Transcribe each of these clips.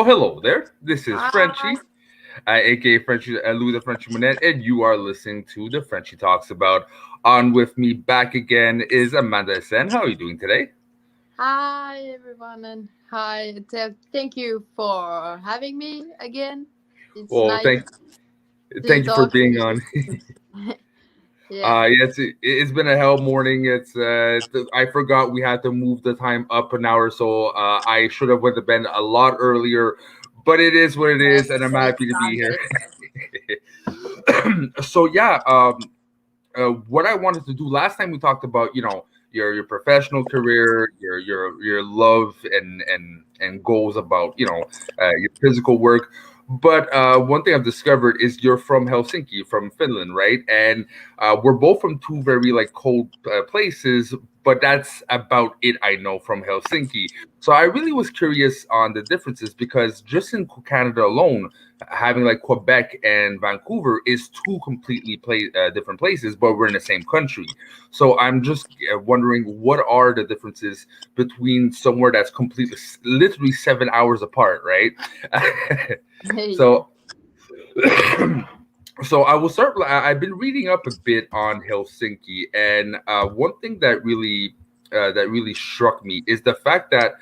So hello there. This is Hi. Frenchie, aka Frenchie Louis the Frenchie Monette, and you are listening to the Frenchie Talks About. On with me back again is Amanda Essen. How are you doing today? Hi, everyone, and hi. Thank you for having me again. It's Well, nice to thank you for talk to being you. on. Yeah. Yes, it's been a hell morning. I forgot we had to move the time up an hour, so I should have went to bed a lot earlier. But it is what it is, and I'm It's happy to be here. Sunday. So yeah, what I wanted to do last time we talked about, your professional career, your love and goals about your physical work. But one thing I've discovered is you're from Helsinki, from Finland, right? And we're both from two very like cold places, but that's about it I know from Helsinki. So I really was curious on the differences because just in Canada alone, having like Quebec and Vancouver is two completely different places, but we're in the same country. So I'm just wondering what are the differences between somewhere that's completely, literally 7 hours apart, right? Yeah. so, so I will start. I've been reading up a bit on Helsinki, and one thing that really struck me is the fact that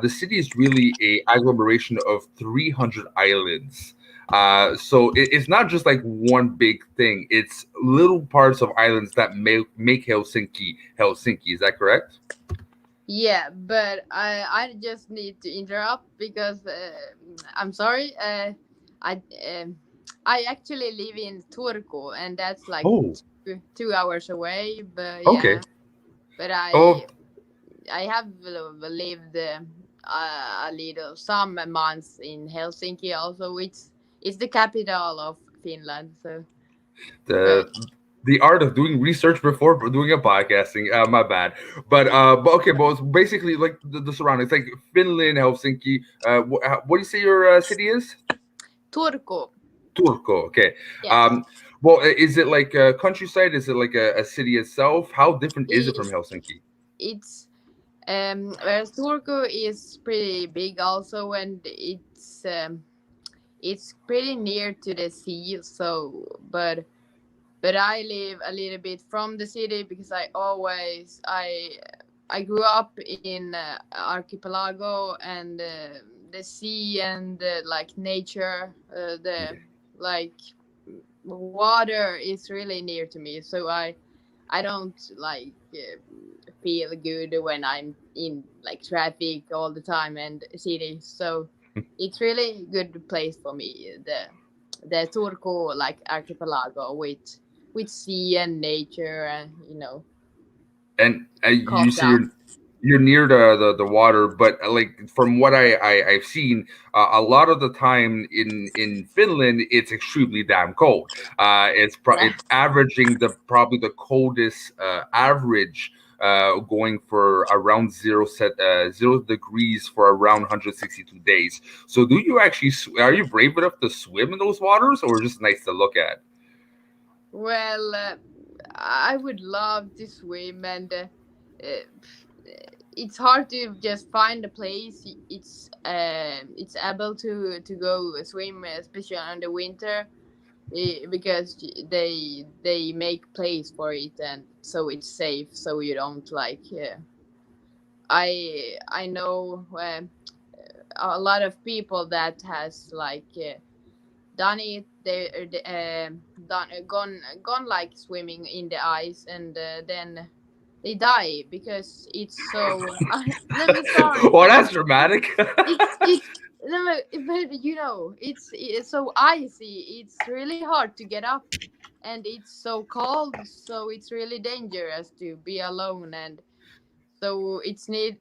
the city is really a agglomeration of 300 islands. So it's not just like one big thing; it's little parts of islands that make Helsinki Helsinki. Is that correct? Yeah, but I just need to interrupt because I'm sorry. I um, I actually live in Turku, and that's like Oh, 2 hours away. But okay. yeah, but Oh, I have lived a little some months in Helsinki also, which is the capital of Finland. So, but the the art of doing research before doing a podcasting. My bad, but okay, but it's basically like the surroundings, like Finland, Helsinki. What do you say your city is? Turku, Turku. Okay. yes, Um, well, is it like a countryside? Is it like a city itself? How different is it from it's Helsinki? it's whereas Turku is pretty big also, and it's pretty near to the sea. So, but I live a little bit from the city because I grew up in archipelago, and the sea and like nature, the Okay. like water is really near to me. So I don't like feel good when I'm in like traffic all the time and city. So it's really good place for me. The Turku like archipelago with sea and nature, and And calm you say down. you're near the water, but like from what I've seen, a lot of the time in Finland, it's extremely damn cold. Yeah. It's averaging the probably the coldest average. Going for around 0 degrees for around 162 days. So, do you actually are you brave enough to swim in those waters, or just nice to look at? Well, I would love to swim, and uh, it's hard to just find a place it's able to go swim, especially in the winter, because they make place for it, and so it's safe, so you don't like I know a lot of people that has like done it. Gone like swimming in the ice, and then they die because it's so let me sorry, Well, but that's dramatic. it's let me, but it's so icy, it's really hard to get up, and it's so cold, so it's really dangerous to be alone, and so it's good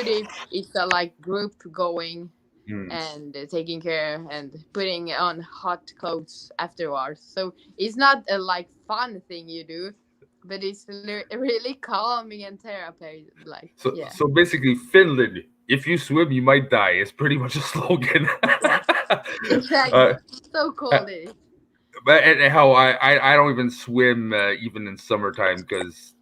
if it's a like group going, Hmm. and taking care and putting on hot clothes afterwards. So it's not a like fun thing you do, but it's really calming and therapy. Like, yeah, So basically, Finland. If you swim, you might die. It's pretty much a slogan. yeah, uh, exactly. So uh, cold it is. but and how I don't even swim even in summertime because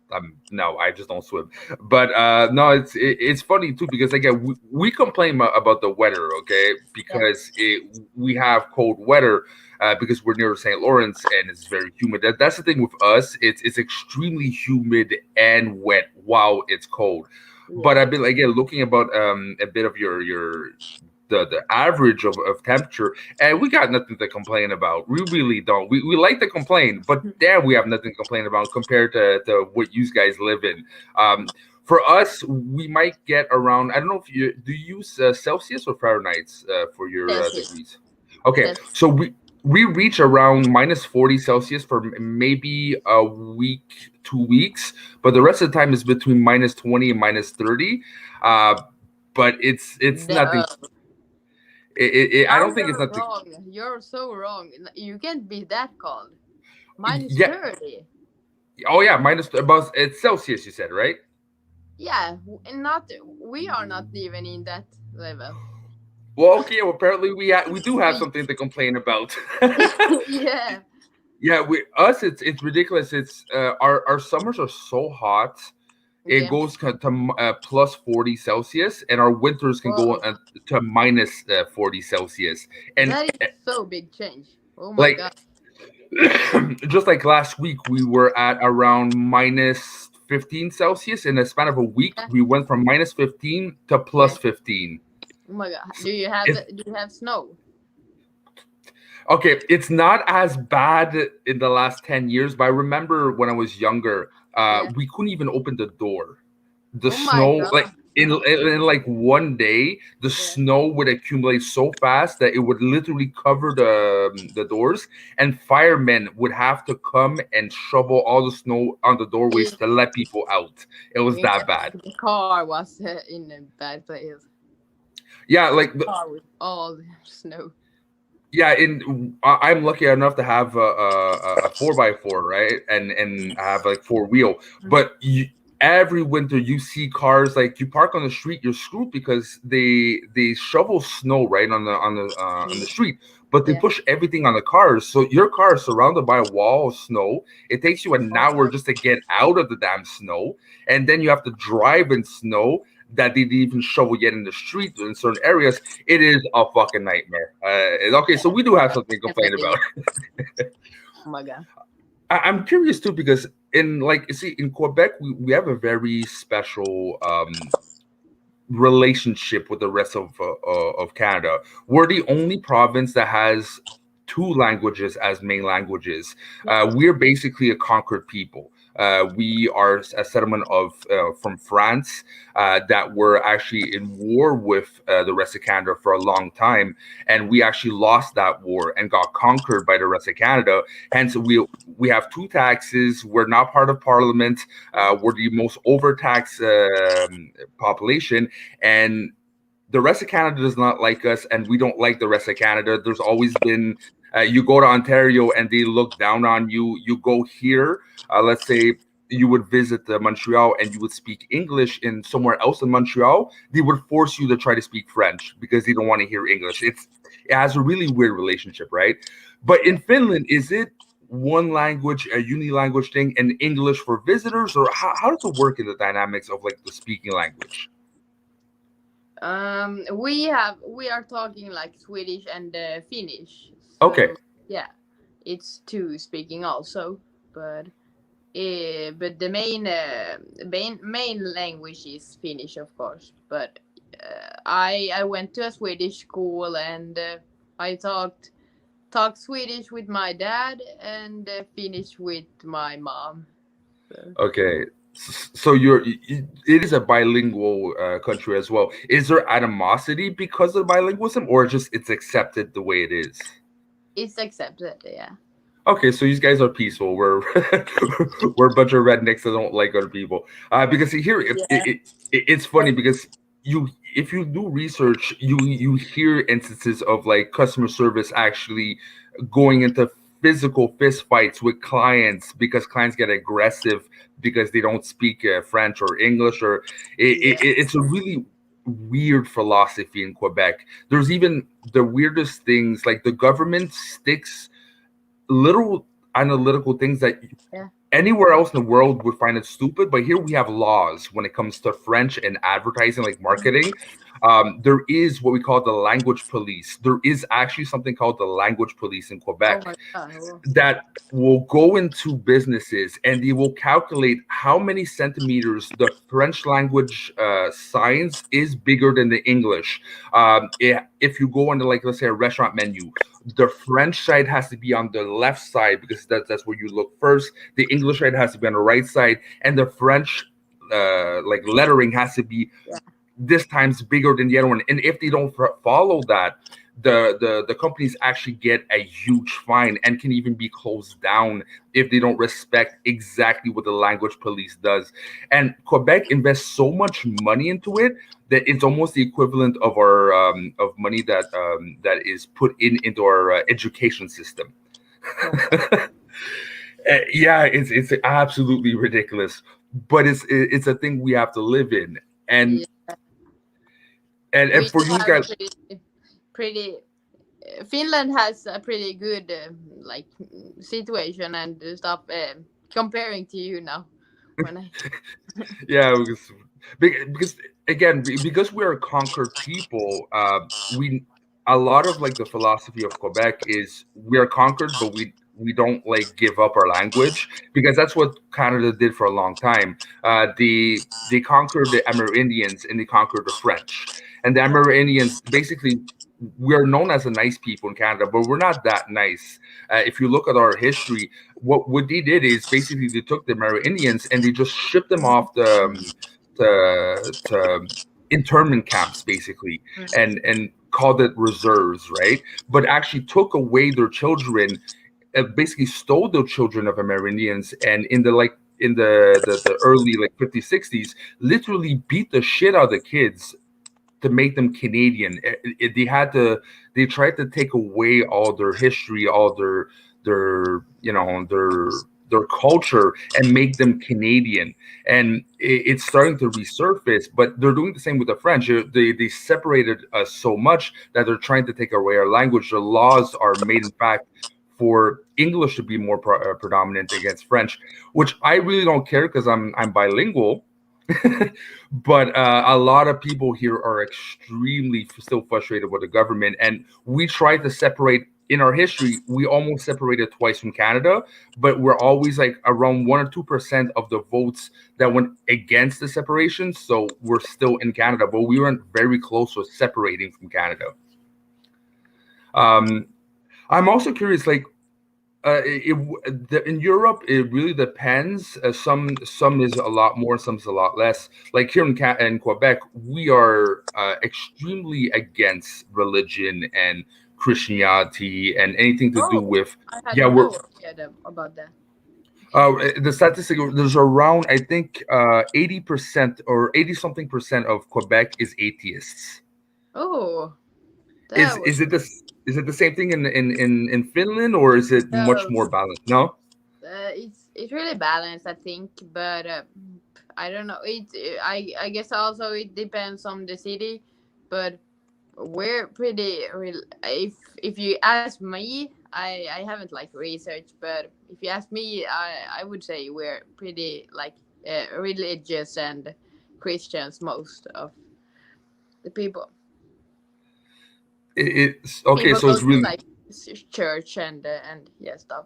no, I just don't swim. But no, it's funny too because again we complain about the weather, okay? Yeah. Because we have cold weather because we're near St. Lawrence and it's very humid. That's the thing with us. It's extremely humid and wet while it's cold. But Yeah. I've been again looking about a bit of your the average of temperature, and we got nothing to complain about. We really don't. We like to complain, but damn, we have nothing to complain about compared to what you guys live in. For us, we might get around. I don't know if you do you use Celsius or Fahrenheit for your Celsius. degrees. Okay, Yes. so we reach around -40 Celsius for maybe a week, 2 weeks, but the rest of the time is between -20 and -30. Uh, but it's nothing. No. I Now don't think it's you're nothing. wrong. You're so wrong. You can't be that cold. Minus Yeah. 30. Oh yeah, minus about it's Celsius. You said right? Yeah, not we are not even in that level. Well, okay. Well, apparently we do have We, something to complain about. yeah, Yeah, we us it's ridiculous. It's our summers are so hot. It yeah. goes to +40 Celsius, and our winters can go Whoa, to -40 Celsius. And that is so big change. Oh my like god. just like last week, we were at around -15 Celsius. In a span of a week, Yeah, we went from -15 to yeah. +15. Oh my god. So Do you have snow? okay, it's not as bad in the last 10 years, but I remember when I was younger, Yeah. we couldn't even open the door. The Oh my snow, like god. in like one day, the Yeah. snow would accumulate so fast that it would literally cover the doors, and firemen would have to come and shovel all the snow on the doorways Yeah. to let people out. It was Yeah. that bad. The car was in a bad place. Yeah, The like car with all the snow. yeah, I'm lucky enough to have a 4x4, right? And I have like four wheel. But every winter you see cars like you park on the street, you're screwed because they shovel snow right on the Mm. street, but they Yeah. push everything on the cars. So your car is surrounded by a wall of snow. It takes you an Oh hour my. just to get out of the damn snow, and then you have to drive in snow that they didn't even shovel yet in the street in certain areas. It is a fucking nightmare. Okay, so we do have something to Can't complain believe about. it. Oh my god. I'm curious too because in like you see in Quebec we have a very special relationship with the rest of Canada. We're the only province that has two languages as main languages. Yeah. We're basically a conquered people. We are a settlement of from France that were actually in war with the rest of Canada for a long time, and we actually lost that war and got conquered by the rest of Canada. Hence, we have two taxes. We're not part of Parliament. We're the most overtaxed population, and the rest of Canada does not like us, and we don't like the rest of Canada. There's always been you go to Ontario and they look down on you. You go here, let's say you would visit Montreal and you would speak English in somewhere else in Montreal. They would force you to try to speak French because they don't want to hear English. It has a really weird relationship, right? But in Finland, is it one language, a uni language thing, and English for visitors, or how does it work in the dynamics of like the speaking language? We are talking like Swedish and Finnish. Okay. So yeah, it's two speaking also, but but the main language is Finnish, of course. But I went to a Swedish school and I talked Swedish with my dad and Finnish with my mom. So. Okay. So it is a bilingual country as well. Is there animosity because of bilingualism, or just it's accepted the way it is? It's accepted, yeah. Okay, so you guys are peaceful. We're a bunch of rednecks that don't like other people. Because here Yeah. it's funny because you if you do research, you hear instances of like customer service actually going into physical fist fights with clients because clients get aggressive because they don't speak French or English, or Yeah. it's a really weird philosophy in Quebec. There's even the weirdest things like the government sticks little analytical things that Yeah. anywhere else in the world would find it stupid, but here we have laws when it comes to French and advertising, like marketing. There is what we call the language police. There is actually something called the language police in Oh Quebec my god. Oh. that will go into businesses and they will calculate how many centimeters the French language signs is bigger than the English. If you go on to, like, let's say a restaurant menu, the French side has to be on the left side because that's where you look first. The English side has to be on the right side, and the French like lettering has to be Yeah. this times bigger than the other one. And if they don't follow that, the companies actually get a huge fine and can even be closed down if they don't respect exactly what the language police does. And Quebec invests so much money into it that it's almost the equivalent of our of money that is put into our education system. Yeah, it's absolutely ridiculous, but it's a thing we have to live in. And Yeah. and We for you have guys, pretty Finland has a pretty good like situation and stuff comparing to you now. When I yeah, because again, because we are a conquered people, we a lot of like the philosophy of Quebec is we are conquered, but we don't like give up our language, because that's what Canada did for a long time. They conquered the Amerindians and they conquered the French, and the Amerindians basically, we're known as a nice people in Canada, but we're not that nice. If you look at our history, what they did is basically they took the Amerindians and they just shipped them off to internment camps, basically, and called it reserves, right? But actually took away their children, basically stole the children of Amerindians, and in the early like 50s, 60s, literally beat the shit out of the kids to make them Canadian. They tried to take away all their history, all their their culture, and make them Canadian. And it's starting to resurface, but they're doing the same with the French. They separated us so much that they're trying to take away our language. The laws are made, in fact, for English to be more predominant against French, which I really don't care because I'm bilingual. But a lot of people here are extremely still frustrated with the government, and we tried to separate. In our history, we almost separated twice from Canada, but we're always like around 1 or 2% of the votes that went against the separation. So we're still in Canada, but we weren't very close to separating from Canada. I'm also curious, like, in Europe, it really depends. Some is a lot more, some is a lot less. Like here in Quebec, we are extremely against religion and Christianity and anything to do oh, with. I had Yeah, no idea about that. the statistic, there's around, I think, 80% or 80 something percent of Quebec is atheists. Oh, Is that was is it this? Is it the same thing in Finland, or is it much uh, more balanced? No. it's really balanced, I think, but I don't know. I guess also it depends on the city, but we're pretty real. If you ask me, I haven't like researched, but if you ask me, I would say we're pretty like religious and Christians, most of the people. It's okay. People So go it's to really like church and yeah stuff,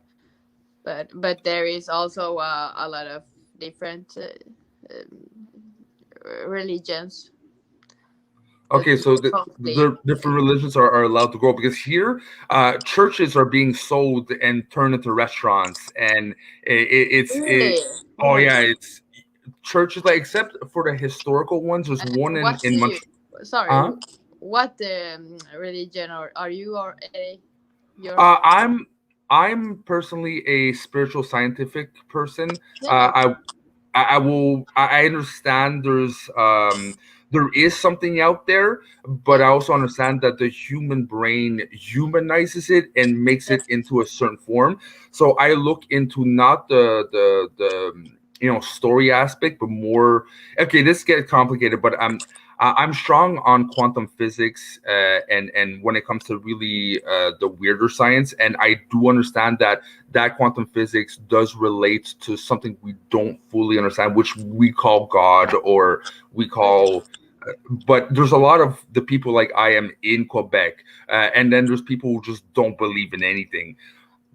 but there is also a lot of different religions that okay. So mostly the different religions are allowed to grow, because here, churches are being sold and turned into restaurants, and it. really. Oh Oh, yeah, it's churches, like, except for the historical ones. There's one what do in you? Montreal. Sorry, Uh, what religion are you or your? I'm personally a spiritual scientific person. Yeah. I understand there is something out there, but Yeah. I also understand that the human brain humanizes it and makes Yeah. it into a certain form. So I look into not story aspect, but more. Okay, this gets complicated, but I'm strong on quantum physics, and when it comes to really the weirder science, and I do understand that quantum physics does relate to something we don't fully understand, which we call God, or we Okay. call. But there's a lot of the people like I am in Quebec, and then there's people who just don't believe in anything.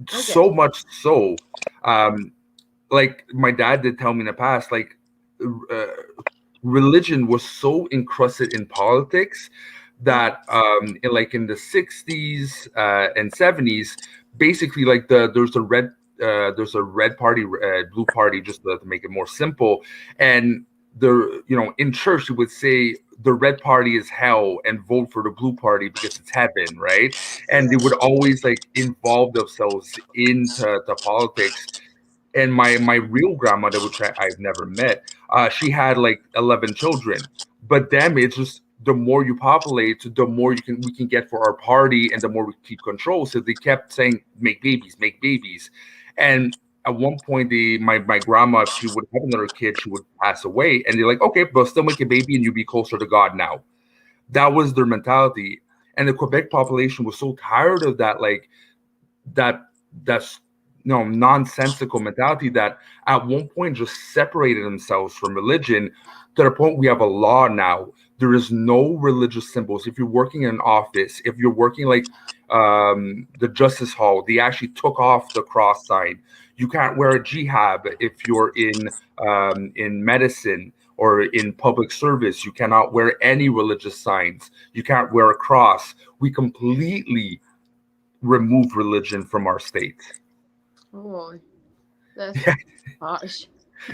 Okay. So much so, um, like my dad did tell me in the past, like uh, religion was so encrusted in politics Mm. that in the 60s and 70s, basically like there's a red party, blue party, just to make it more simple. And in church you would say the red party is hell and vote for the blue party because it's heaven, right? And they Yeah. would always like involve themselves into the politics. And my real grandmother, which I've never met, she had like 11 children. But damn, it's just the more you populate, the more we can get for our party, and the more we keep control. So they kept saying, "Make babies, make babies," and at one point, my grandma, if she would have another kid, she would pass away, and they're like, "Okay, but still make a baby, and you be closer to God now." That was their mentality, and the Quebec population was so tired of that, like that that's nonsensical mentality, that at one point just separated themselves from religion, to the point we have a law now. There is no religious symbols. If you're working in an office, if you're working like the justice hall, they actually took off the cross sign. You can't wear a jihad if you're in medicine or in public service. You cannot wear any religious signs. You can't wear a cross. We completely remove religion from our state. Oh, that's Yeah, harsh.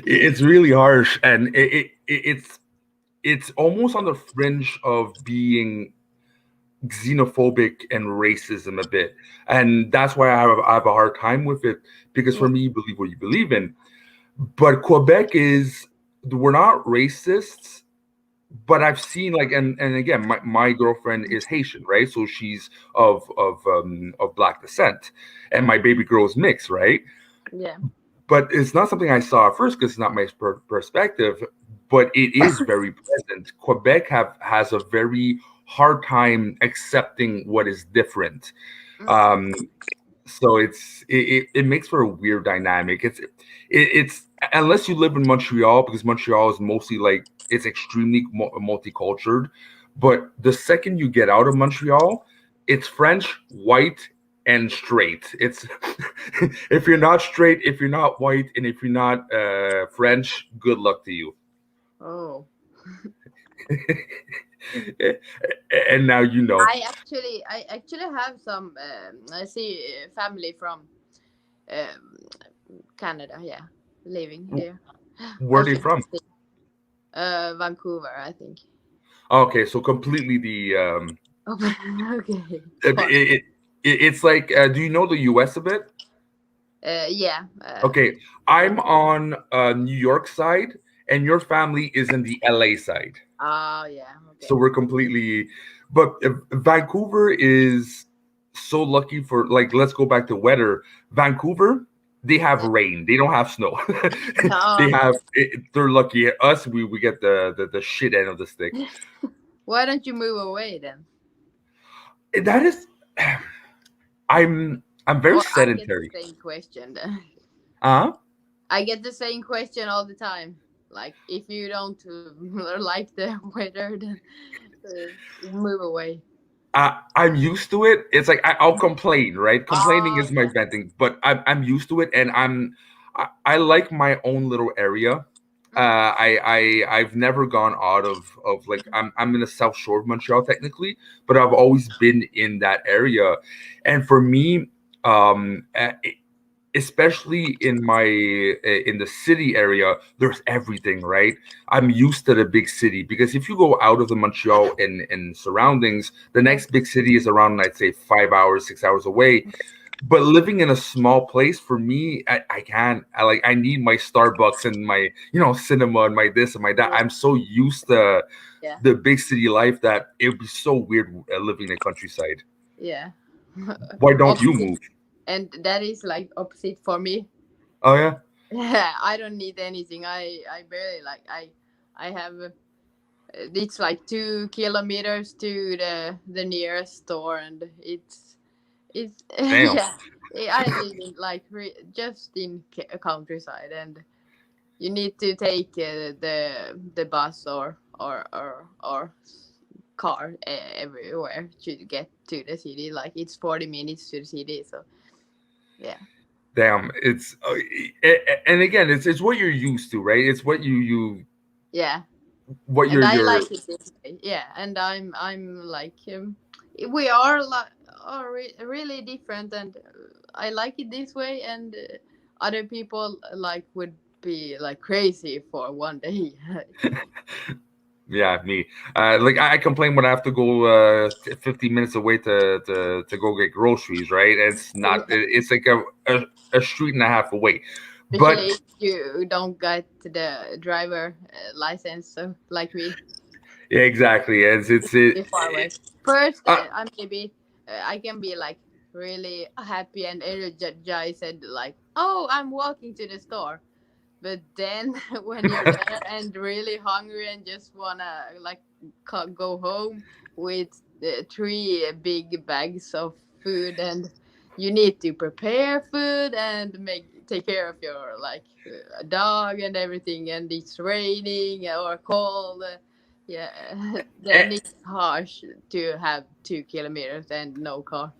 it's really harsh, and it's almost on the fringe of being xenophobic and racism a bit, and that's why I have a hard time with it, because Yeah. for me, you believe what you believe in. But Quebec is, we're not racists, but I've seen like, and again, my girlfriend is Haitian, right? So she's of black descent, and my baby girl is mixed, right? Yeah. But it's not something I saw at first because it's not my perspective. But it is very present. Quebec has a very hard time accepting what is different. Mm. Um, so it makes for a weird dynamic. It's unless you live in Montreal, because Montreal is mostly like, it's extremely multicultural. But the second you get out of Montreal, it's French, white, and straight. It's if you're not straight, if you're not white, and if you're not French, good luck to you. Oh. And now you know. I actually have some I see family from um, Canada. Yeah, living here. Where I are they should from? say Vancouver, I think. Okay, so completely the Okay. it, Fun. it, it's like, do you know the US a bit? Yeah. Okay, But I'm on New York side, and your family is in the LA side. yeah. So Okay. we're completely, but Vancouver is so lucky for, like, let's go back to weather. Vancouver, they have Yeah. rain. They don't have snow. Oh, okay. They're lucky. Us, we get the shit end of the stick. Why don't you move away then? That is, I'm very Well, I get the sedentary. same question then. Uh I get the same question all the time. Like, if you don't like the weather, then move away. I'm used to it. It's like I'll complain, right? Complaining Oh, is my yeah. venting, but I'm used to it, and I like my own little area. Mm. I've never gone out of like, I'm in the South Shore of Montreal technically, but I've always been in that area, and for me, um, uh, especially in the city area, there's everything, right? I'm used to the big city, because if you go out of the Montreal and surroundings, the Yeah. next big city is around, I'd say, 5 hours, 6 hours away. But living in a small place, for me, I can't. I need my Starbucks and my cinema and my this and my that. Yeah. I'm so used to Yeah. the big city life that it would be so weird living in the countryside. Yeah. Why don't you Opposite. move? And that is like opposite for me. Oh yeah. Yeah, I don't need anything. I barely like I have it's like 2 kilometers to the nearest store, and it's Damn. yeah. I live in like just in countryside, and you need to take the bus or car everywhere to get to the city. Like it's 40 minutes to the city, so yeah, Damn. It's and again, it's what you're used to, right? It's what yeah. what And I you're. like it this way. Yeah, and I'm like we are like are really different, and I like it this way, and other people like would be like crazy for one day. Yeah, me. Like I complain when I have to go 15 minutes away to go get groceries, right? It's not. It's like a street and a half away, Especially but if you don't get the driver license, so like me. yeah, exactly. It's it. Be far away. First, Uh, I maybe I can be like really happy and energized, and like, oh, I'm walking to the store. But then when you're there and really hungry and just wanna like go home with three big bags of food, and you need to prepare food and make take care of your like dog and everything, and it's raining or cold. Yeah, then it's harsh to have 2 kilometers and no car.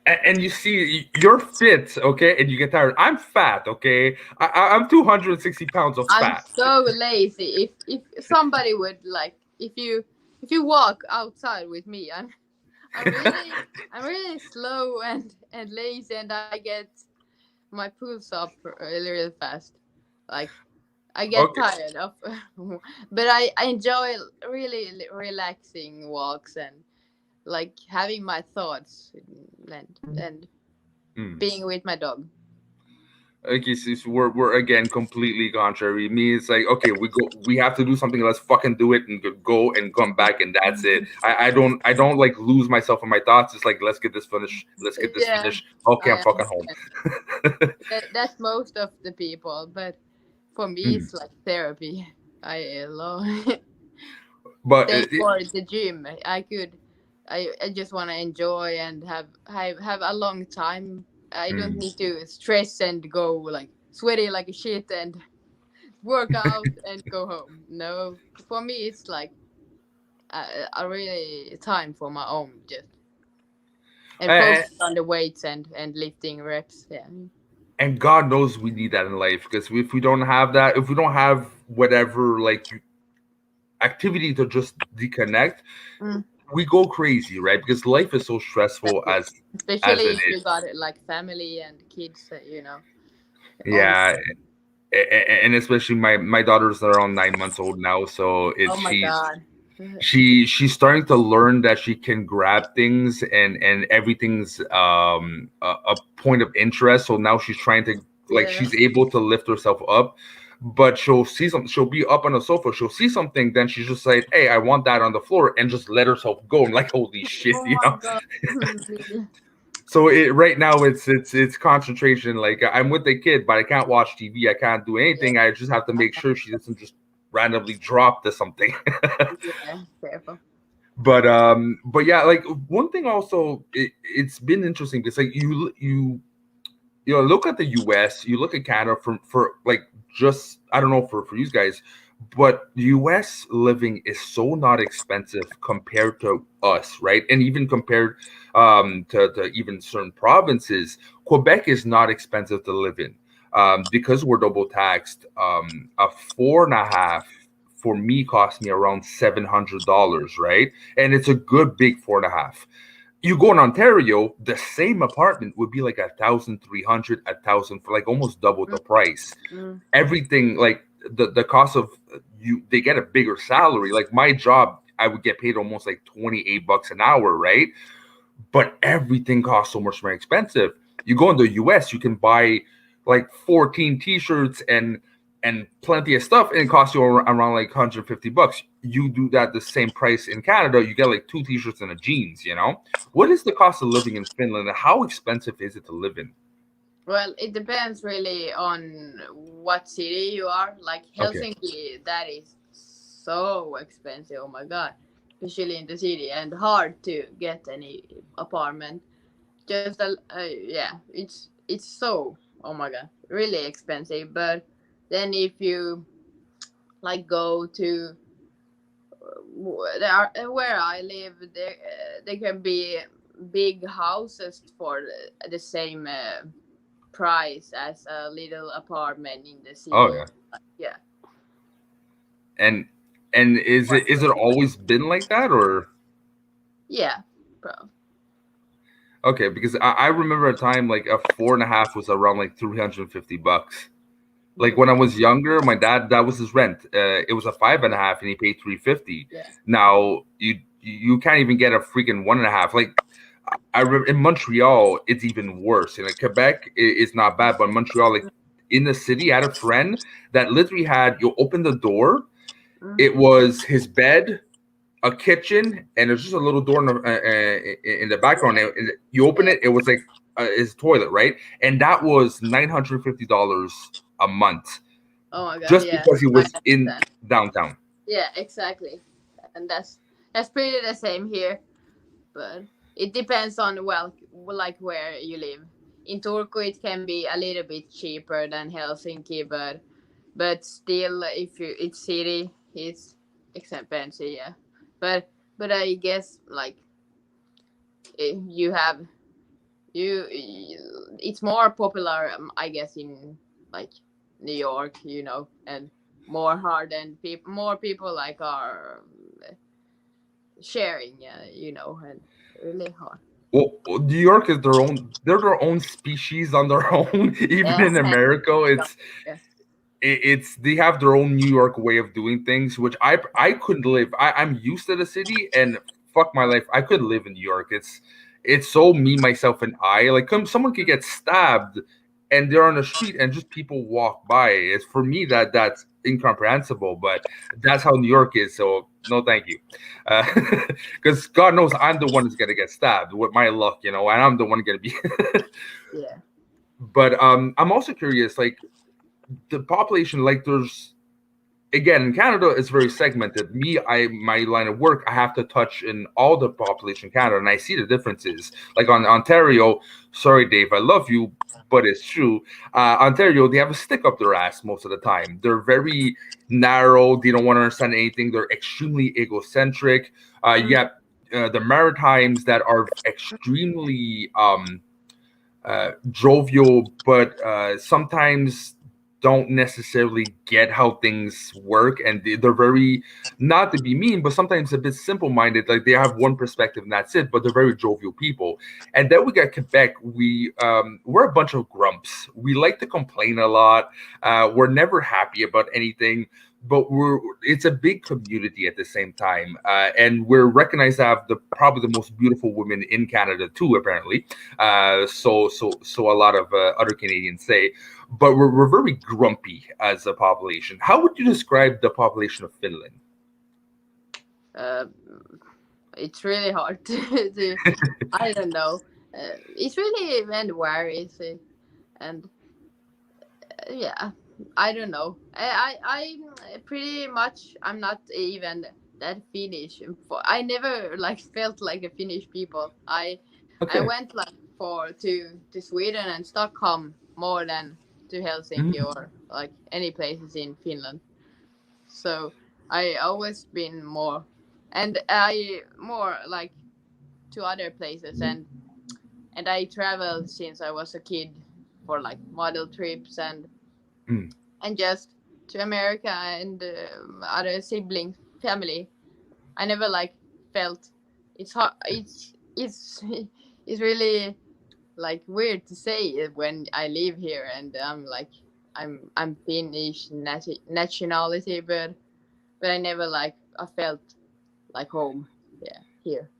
and you see, you're fit, okay, and you get tired. I'm fat, okay. I'm 260 pounds of I'm fat. so lazy. If somebody would like, if you walk outside with me, I'm really I'm really slow and lazy, and I get my pulse up really fast. Like I get Okay, tired of, but I enjoy really relaxing walks and like having my thoughts and mm. being with my dog. Like we're again completely contrary. Me, it's like okay, we have to do something. Let's fucking do it and go and come back, and that's it. I don't like lose myself in my thoughts. It's like let's get this finished. Let's get this Yeah, finished. Okay, I'm I fucking home. understand. That's most of the people, but for me, Mm. it's like therapy. I love But same for the gym. I just want to enjoy and have a long time. I don't mm. need to stress and go like sweaty like a shit and work out and go home. No, for me, it's like a really time for my own just and and, focus on the weights and lifting reps. Yeah. and God knows we need that in life because if we don't have that, if we don't have whatever like activity to just deconnect, Mm. we go crazy, right? Because life is so stressful Yeah. as Especially it if you is. got it like family and kids, all. Yeah, and especially my daughters are around 9 months old now, so Oh it's my god. she's starting to learn that she can grab things and everything's a point of interest. So now she's trying to like Yeah. she's able to lift herself up, but she'll see something. She'll be up on the sofa. She'll see something. Then she's just like, "Hey, I want that on the floor," and just let herself go. And like, holy shit, Oh you my know. god. So right now it's concentration. Like I'm with the kid, but I can't watch TV. I can't do Yeah. anything. I just have to make sure she doesn't just randomly drop to something. Yeah. Careful. But yeah, like one thing also it's been interesting because like you know look at the US, you look at Canada for like just I don't know for you guys, but US living is so not expensive compared to us, right? And even compared to even certain provinces, Quebec is not expensive to live in. Because we're double taxed, a four and a half for me cost me around $700, right? And it's a good big four and a half. You go in Ontario, the same apartment would be like 1,300, 1,000 for like almost double the Mm, price. mm, Everything like the cost of you, they get a bigger salary. Like my job, I would get paid almost like $28 an hour, right? But everything costs so much more expensive. You go in the US, you can buy like 14 t-shirts and plenty of stuff, and it costs you around like $150. You do that the same price in Canada, you get like two t-shirts and a jeans, you know? What is the cost of living in Finland and how expensive is it to live in? Well, it depends really on what city you are. Like Okay. Helsinki, that is so expensive. Oh my god, especially in the city, and hard to get any apartment. Just yeah, it's so, oh my god, really expensive. But then if you like go to where I live, there can be big houses for the same price as a little apartment in the Oh city. yeah. Yeah. And is it always been like that, or Yeah, bro. okay? Because I remember a time like a 4.5 was around like $350. Like when I was younger, my dad, that was his rent. It was a 5.5, and he paid 350. Yeah. Now you can't even get a freaking 1.5. Like in Montreal, it's even worse. In like Quebec, it's not bad, but Montreal, like in the city, I had a friend that literally had you open the door, it Mm-hmm. was his bed, a kitchen, and there's just a little door in the background. And you open Yeah. it, it was like his toilet, right? And that was $950 a month Oh my god. just Yeah, because he I was in understand. downtown. Yeah, exactly. And that's pretty the same here, but it depends on, well, like where you live. In Turku, it can be a little bit cheaper than Helsinki, but still, if you it's city, it's expensive. Yeah, but I guess like you have it's more popular, I guess, in like New York, and more hard, and more people like are sharing, yeah, and really hard. Well, New York is they're their own species on their own. Even Yeah. in America, Yeah. it's they have their own New York way of doing things, which I couldn't live. I'm used to the city, and fuck my life, I could live in New York. It's so me, myself, and I. Like, someone could get stabbed, and they're on the street, and just people walk by. It's for me that's incomprehensible, but that's how New York is. So no, thank you, because God knows I'm the one that's gonna get stabbed with my luck, and I'm the one gonna be. Yeah. But I'm also curious, like the population, like there's again in Canada it's very segmented. I my line of work, I have to touch in all the population in Canada, and I see the differences. Like on Ontario, sorry Dave, I love you, but it's true. Ontario, they have a stick up their ass most of the time. They're very narrow. They don't want to understand anything. They're extremely egocentric. You Mm. got the Maritimes that are extremely jovial, but sometimes don't necessarily get how things work, and they're very, not to be mean, but sometimes a bit simple-minded. Like they have one perspective and that's it, but they're very jovial people. And then we got Quebec. We're a bunch of grumps. We like to complain a lot. We're never happy about anything, but it's a big community at the same time, and we're recognized to have the probably the most beautiful women in Canada too, apparently. So a lot of other Canadians say, but we're very grumpy as a population. How would you describe the population of Finland? uh, it's really hard to I don't know. It's really and varies, and yeah, I don't know. I pretty much, I'm not even that Finnish. I never like felt like a Finnish people. I Okay. went like for to Sweden and Stockholm more than to Helsinki Mhm. or like any places in Finland. So I always been more, and I more like to other places, and I traveled since I was a kid for like model trips Mm. and just to America and other siblings, family. I never like felt it's hard. It's it's really like weird to say it when I live here and I'm like I'm Finnish nationality, but I never like I felt like home. Yeah, here.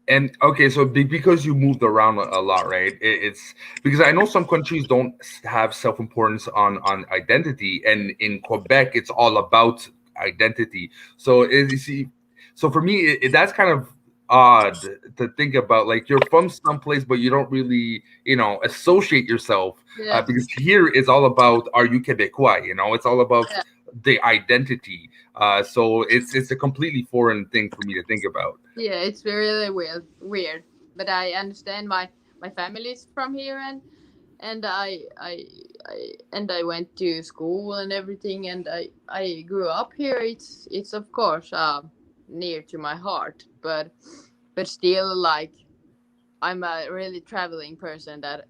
And okay, so because you moved around a lot, right? It's because I know some countries don't have self-importance on identity, and in Quebec, it's all about identity. So you see, so for me, that's kind of odd to think about. Like you're from someplace, but you don't really, associate yourself Yeah, because here is all about are you Quebecois? It's all about yeah, the identity. So it's a completely foreign thing for me to think about. yeah. It's really weird. But I understand my family's from here, and I went to school and everything, and I grew up here. It's of course near to my heart, but still, like, I'm a really traveling person that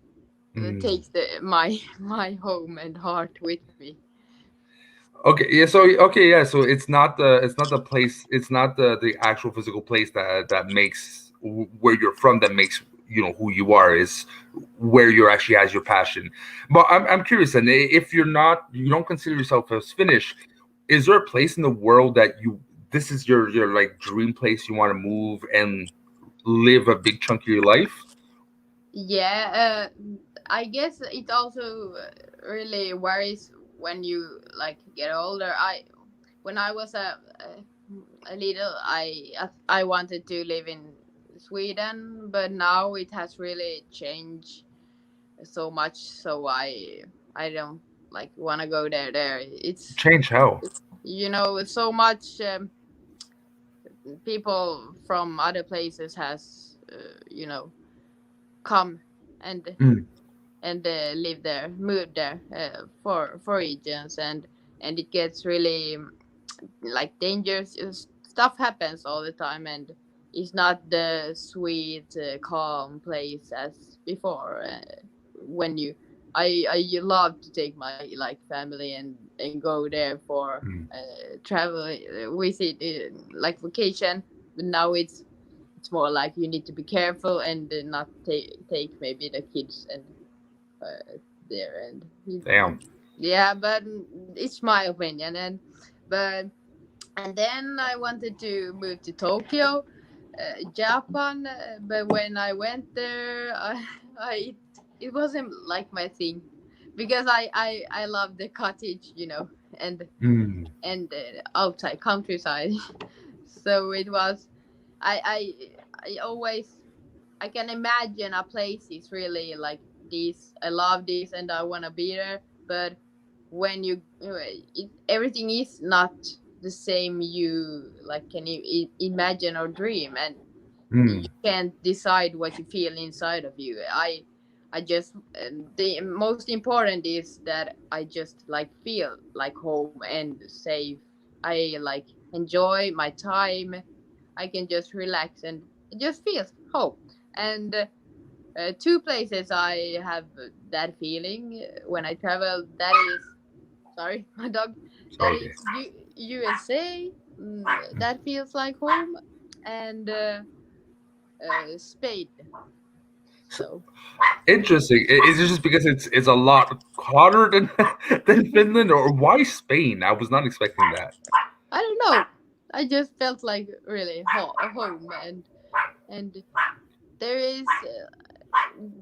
Mm. takes my my home and heart with me. Okay, yeah. So okay, yeah. So it's not the place. It's not the actual physical place that makes where you're from that makes who you are is where you're actually has your passion. But I'm curious, and if you don't consider yourself as Finnish, is there a place in the world that this is your like dream place you want to move and live a big chunk of your life? Yeah, I guess it also really varies when you like get older. When I was a little, I wanted to live in Sweden, but now it has really changed so much. So I don't like want to go there. Change how? So much people from other places has come and Mm, live there, move there for regions, and it gets really like dangerous. Stuff happens all the time, and it's not the sweet, calm place as before. When you, I love to take my like family and go there for mm. travel, visit, like vacation. But now it's more like you need to be careful and not take maybe the kids and there Damn. yeah, but it's my opinion. But and then I wanted to move to Tokyo, Japan, but when I went there, I it wasn't like my thing, because I love the cottage, and Mm. outside countryside. So it was I I always, I can imagine a place is really like this. I love this and I want to be there. But when everything is not the same, you like can you imagine or dream, and you Mm. can't decide what you feel inside of you. I just the most important is that I just like feel like home and safe. I like enjoy my time. I can just relax and it just feels home. And two places I have that feeling when I travel. That is, sorry, my dog. That Sorry. is USA. That feels like home, and Spain. So Interesting. Is it just because it's a lot hotter than than Finland, or why Spain? I was not expecting that. I don't know. I just felt like really home, and there is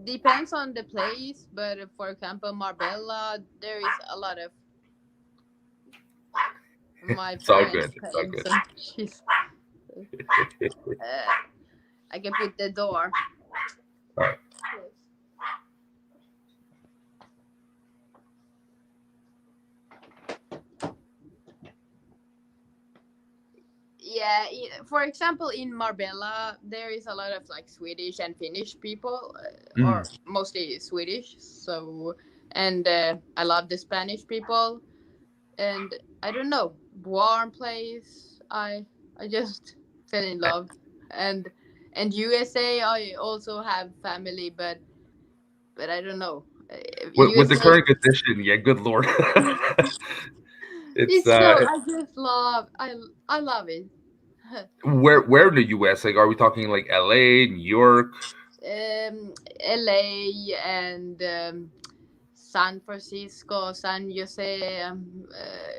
depends on the place, but for example, Marbella, there is a lot of my It's all parents good. It's all paying good. some. She's I can put the door. All right. Yeah, for example, in Marbella, there is a lot of like Swedish and Finnish people, Mm. or mostly Swedish. So, and I love the Spanish people, and I don't know, warm place. I just fell in love, and USA. I also have family, but I don't know. With the USA. current condition, yeah, good lord. it's It's so I just love. I love it. where in the U.S. Like, are we talking like L.A., New York? LA and San Francisco, San Jose,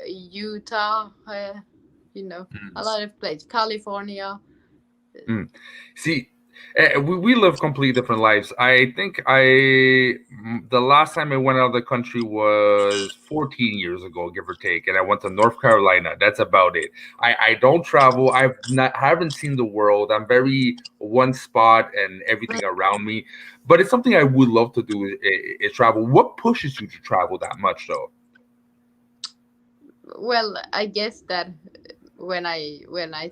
Utah, a Mm. lot of places, California. Mm. See. We live completely different lives. I think the last time I went out of the country was 14 years ago, give or take, and I went to North Carolina. That's about it. I don't travel. Haven't seen the world. I'm very one spot and everything around me, but it's something I would love to do is travel. What pushes you to travel that much, though? Well, I guess that when I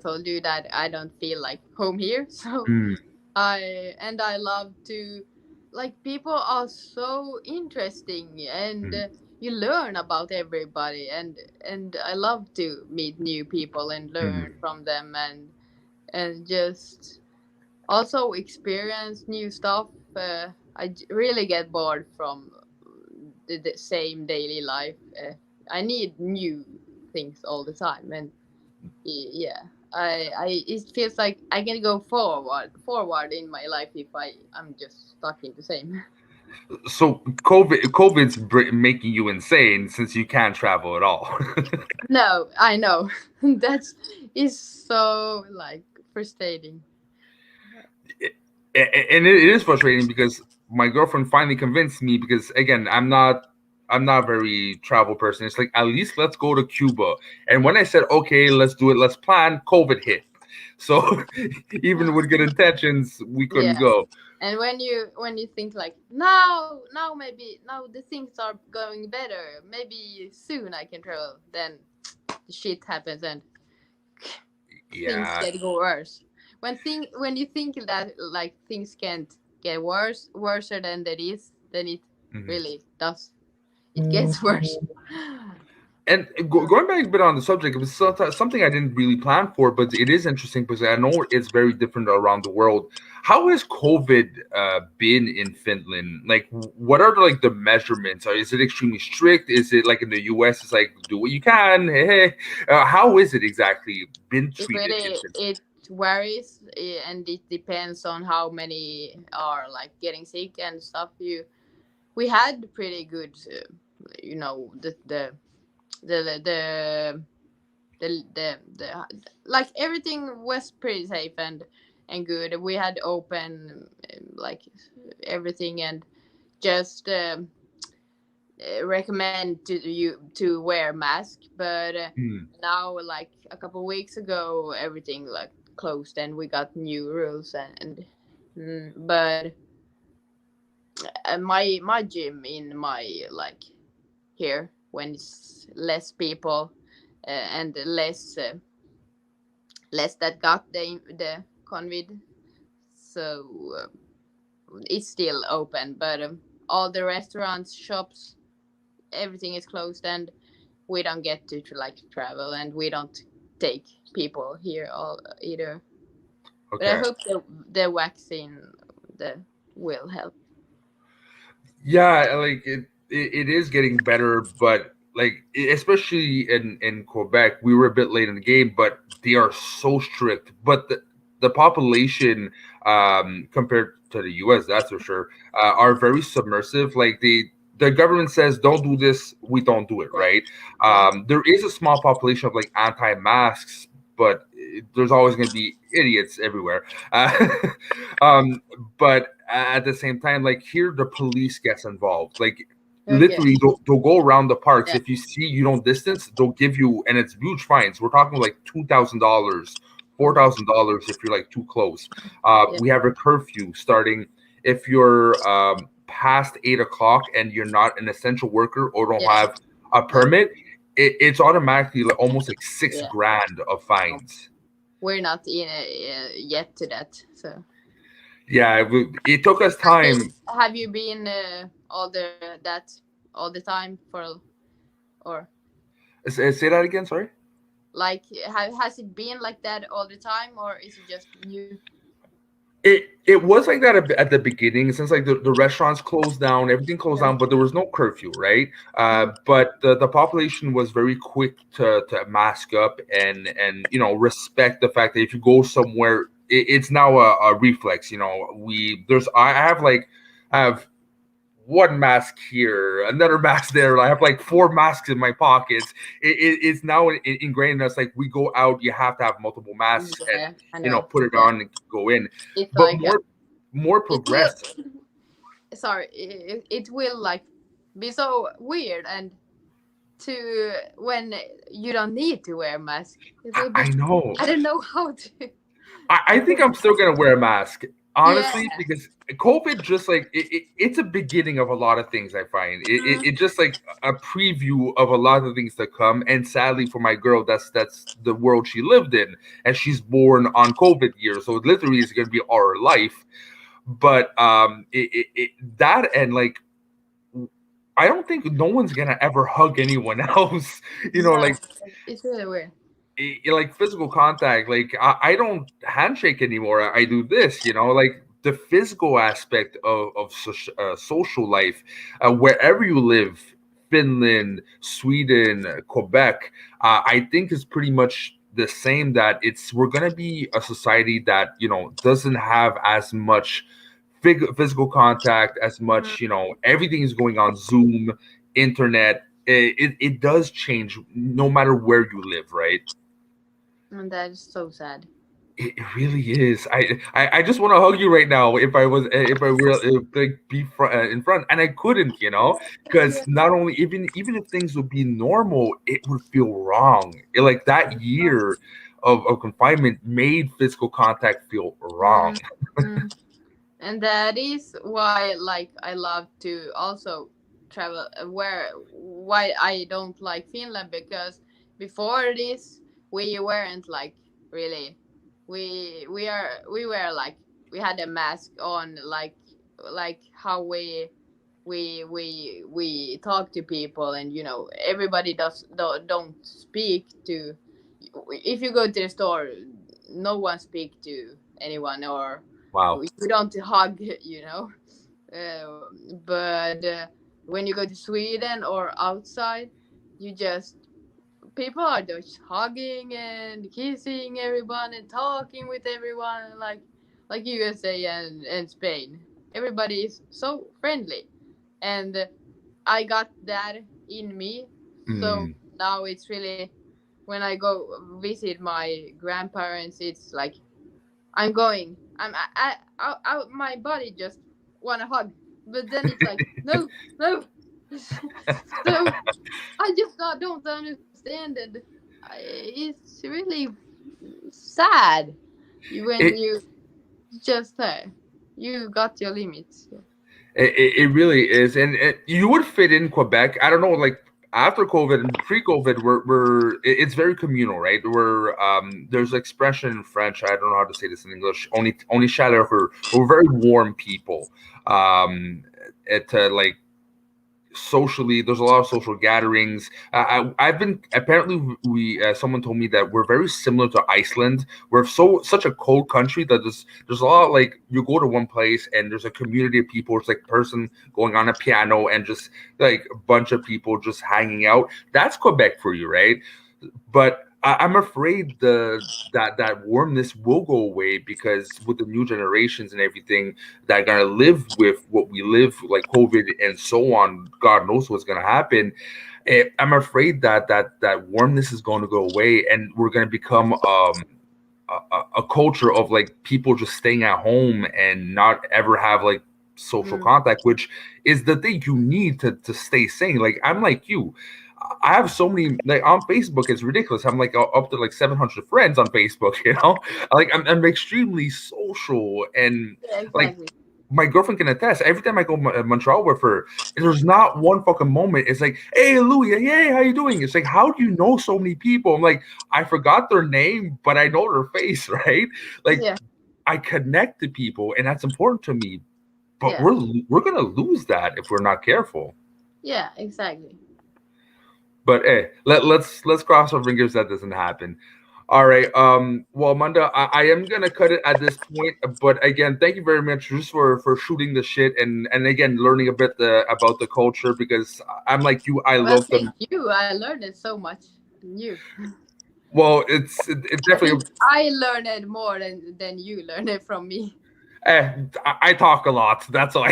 told you that I don't feel like home here, so Mm, I love to, like, people are so interesting, and mm, you learn about everybody, and I love to meet new people and mm. learn from them, and just also experience new stuff. Really get bored from the same daily life. I need new things all the time, and yeah, it feels like I can go forward in my life if I'm just stuck in the same. So COVID's making you insane since you can't travel at all. No, I know. That's is so like frustrating. And it is frustrating because my girlfriend finally convinced me, because again, I'm not a very travel person. It's like, at least let's go to Cuba. And when I said, okay, let's do it, let's plan, COVID hit. So even with good intentions, we couldn't Yeah. go. And when you think like, now maybe now the things are going better, maybe soon I can travel, then the shit happens and things Yeah. get worse. When you think that like things can't get worse than that is, then it Mhm. really does. It gets worse. And going back a bit on the subject, it was something I didn't really plan for, but it is interesting because I know it's very different around the world. How has COVID been in Finland? Like, what are the measurements? Is it extremely strict? Is it like in the US? It's like, do what you can. Hey, hey. How is it exactly been It treated in really Finland? it varies, and it depends on how many are like getting sick and stuff. We had pretty good, the the like everything was pretty safe and good. We had open, like everything, and just recommend to you to wear mask, but Hmm. now, like a couple weeks ago, everything like closed and we got new rules, but my gym in my, like, here, when it's less people, and less that got the COVID, so it's still open, but all the restaurants, shops, everything is closed, and we don't get to like travel, and we don't take people here all either. But I Okay. hope the vaccine the will help. Yeah, like it is getting better, but like especially in Quebec, we were a bit late in the game, but they are so strict. But the population, compared to the US, that's for sure, are very submersive. Like the government says don't do this, we don't do it, Yeah, right? yeah, There is a small population of like anti-masks, but there's always going to be idiots everywhere. Um, but at the same time, like here, the police gets involved. Like okay, literally, they'll go around the parks. yeah, If you see you don't distance, they'll give you, and it's huge fines. We're talking like $2,000, oh, $4,000 if you're like too close. yeah, We have a curfew starting if you're past 8 o'clock and you're not an essential worker or don't yeah, have a yeah, permit. It's automatically like almost like six yeah. grand of Oh, fines. we're not in yet to that, so. Yeah, it took us Have you time. have you been all the time for, or Say that again. Sorry. like, has it been like that all the time, or is it just new? It was like that at the beginning, since like the restaurants closed down, everything closed Yeah. down, but there was no curfew, right? Mm. But the population was very quick to mask up and respect the fact that if you go somewhere, it's now a reflex. We there's I have one mask here, another mask there. I have like four masks in my pockets. It's now ingrained in us. Like we go out, you have to have multiple masks and Yeah, I know. put it Yeah, on and go in. it's But like more it will. progressive. Sorry, it will like be so weird and to when you don't need to wear a mask. It will be. I know. I don't know how to. I think I'm still gonna wear a mask, Yeah. honestly, because COVID just like it's a beginning of a lot of things. I find it just like a preview of a lot of things to come. And sadly for my girl, that's the world she lived in, and she's born on COVID year, so literally it's gonna be our life. But that and like I don't think no one's gonna ever hug anyone else. Yeah, Like it's really weird. like physical contact. Like I don't handshake anymore. I do this. Like the physical aspect of social life, wherever you live, Finland, Sweden, Quebec, I think is pretty much the same. That we're gonna be a society that doesn't have as much physical contact as Mm. much. Everything is going on Zoom, internet. It does change no matter where you live, right? And that is so sad. It really is. I just want to hug you right now. If I were like be in front, and I couldn't, because Yeah. not only even if things would be normal, it would feel wrong. Like that year of confinement made physical contact feel wrong. Mm, mm. And that is why, like, I love to also travel. Where why I don't like Finland because before this we weren't like really. We were like we had a mask on like how we talk to people and everybody don't speak to if you go to the store no one speak to anyone or Wow. we don't hug but when you go to Sweden or outside you just people are just hugging and kissing everyone and talking with everyone like USA and Spain. Everybody is so friendly, and I got that in me. So Mm. now it's really when I go visit my grandparents, it's like I'm going. My body just wanna hug, but then it's like no, no. So I just don't understand it. It's really sad when It, you just you got your limits. it really is, and you would fit in Quebec. I don't know, like after COVID and pre-COVID, it's very communal, right? There's expression in French. I don't know how to say this in English. Only chaleureux. We're very warm people. Like socially, there's a lot of social gatherings. I've been apparently we someone told me that we're very similar to Iceland. We're such a cold country that there's a lot like you go to one place and there's a community of people. It's like a person going on a piano and just like a bunch of people just hanging out. That's Quebec for you, right? But I'm afraid that warmness will go away because with the new generations and everything that are gonna live with what we live, like COVID and so on. God knows what's gonna happen. I'm afraid that warmness is going to go away, and we're gonna become a culture of like people just staying at home and not ever have like social Mm. contact, which is the thing you need to stay sane. Like I'm like you. I have so many like on Facebook. It's ridiculous. I'm like up to like 700 friends on Facebook. Like I'm extremely social and Yeah, like exactly. my girlfriend can attest. Every time I go to Montreal with her, there's not one fucking moment. It's like, hey, Louie, hey, how you doing? It's like, how do you know so many people? I'm like, I forgot their name, but I know their face, right? Like, Yeah, I connect to people, and that's important to me. But yeah, we're gonna lose that if we're not careful. yeah, exactly. But hey, let's cross our fingers that doesn't happen. All right. Well, Amanda, I am gonna cut it at this point. But again, thank you very much just for shooting the shit and again learning a bit about the culture because I'm like you. I Well, love thank them. you. I learned it so much new. Well, it I think definitely I learned it more than you learned it from me. I talk a lot. That's all.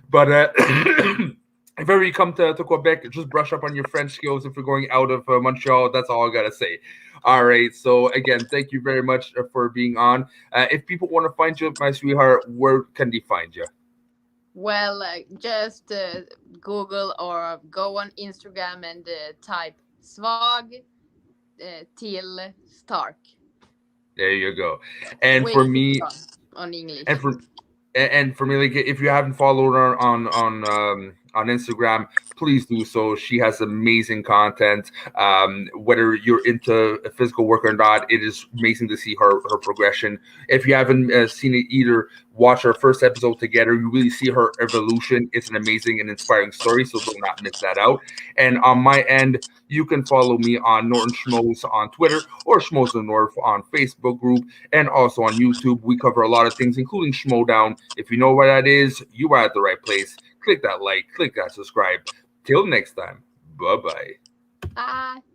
But if ever you come to Quebec, just brush up on your French skills. If you're going out of Montreal, that's all I gotta say. All right. So again, thank you very much for being on. If people want to find you, my sweetheart, where can they find you? Well, just Google or go on Instagram and type Svag till Stark. There you go. And Way for too me, long on and English. for me, like if you haven't followed her on Instagram, please do so. She has amazing content. Whether you're into physical work or not, it is amazing to see her progression. If you haven't seen it either, watch our first episode together. You really see her evolution. It's an amazing and inspiring story, so do not miss that out. And on my end, you can follow me on Norton Schmoes on Twitter or Schmoes of North on Facebook group and also on YouTube. We cover a lot of things, including Schmodown. If you know what that is, you are at the right place. Click that like, click that subscribe. Till next time, bye bye. Bye.